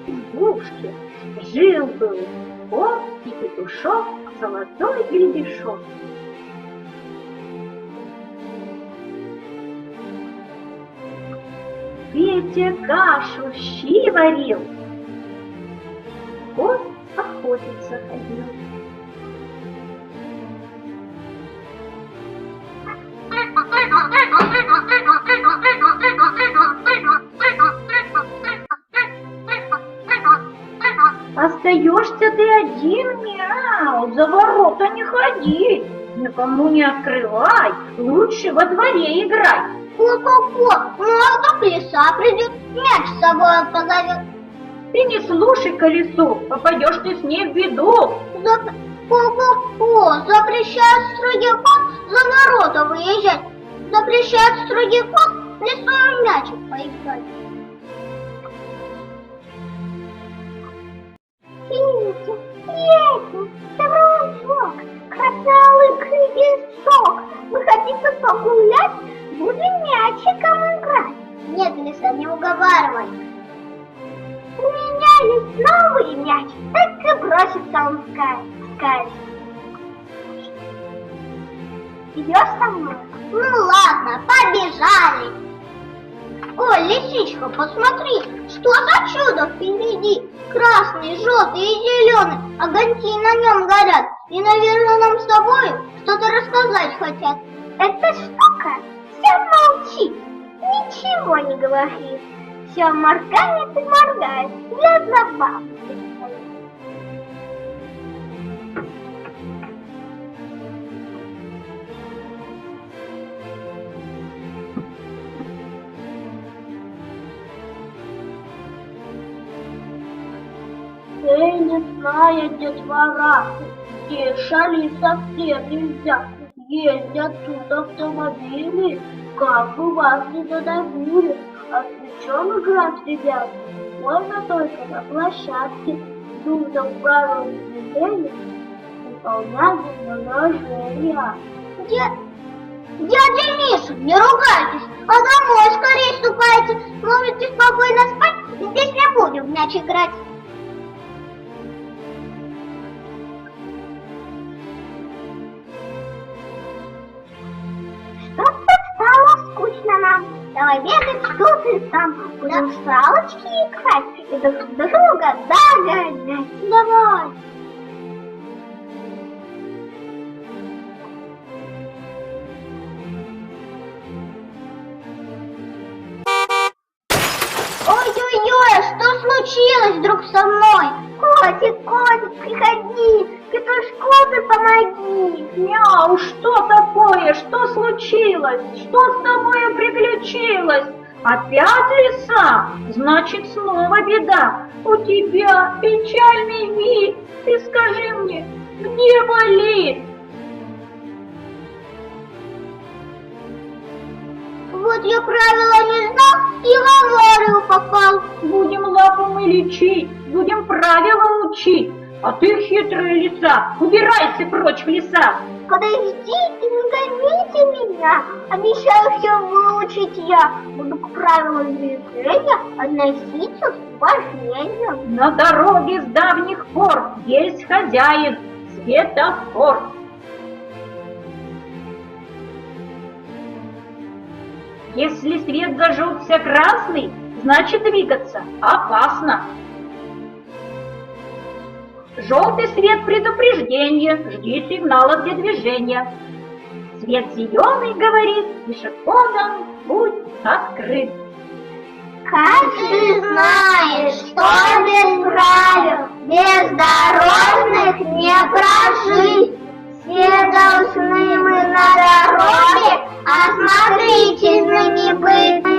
избушке жил-был кот и петушок, золотой гребешок. Петя кашу щи варил, кот охотиться ходил. Остаешься ты один, мяу, за ворота не ходи, никому не открывай, лучше во дворе играй. Ко-ко-ко, ну а вдруг лиса придет, мяч с собой позовет. Ты не слушай колесо, попадешь ты с ней в беду. Ко-ко-ко, запрещает строгий кот за ворота выезжать, запрещает строгий кот лисою мячик поиграть. Петя, Петя, дружок, красавый лесок, вы хотите погулять? Будем мячиком играть. Нет, лиса, не уговаривай. У меня есть новый мяч, так и бросится он скачет. Идешь со мной? Ну ладно, побежали. Ой, лисичка, посмотри, что за чудо впереди. Красный, желтый и зеленый, огоньки на нем горят. И, наверное, нам с тобой что-то рассказать хотят. Эта штука все молчит, ничего не говорит. Все моргает и моргает для забавы. Эй, лесная детвора, тише ли совсем нельзя? Ездят тут автомобили, как бы вас не задавили. А в чем играть, ребята? Можно только на площадке, нужно правила движения, выполнять умножения. Дядя Миша, не ругайтесь, а домой скорее ступайте. Можете спокойно спать, здесь не будем в мяч играть. Что-то стало скучно нам. Давай бегать тут и там. Будем в салочки играть и друг друга догонять. Давай. Ой-ой-ой, что случилось вдруг со мной? Котик, котик, приходи, петушку ты помоги. Мяу, что такое? Что случилось? Что с тобой приключилось? Опять лиса? Значит, снова беда. У тебя печальный вид. Ты скажи мне, где болит? Вот я правила не знал и в аварию попал. Будем лапу мы лечить, будем правила учить. А ты, хитрая лиса, убирайся прочь в леса. Подождите, не гоните меня. Обещаю все выучить я. Буду к правилам движения относиться с уважением. На дороге с давних пор есть хозяин, светофор. Если свет зажегся красный, значит двигаться опасно. Желтый свет предупреждения, жди сигнала для движения. Свет зеленый говорит, пешеходам путь открыт. Каждый знает, что без правил бездорожных не прожить. Все должны мы на дороге осмотрительными быть.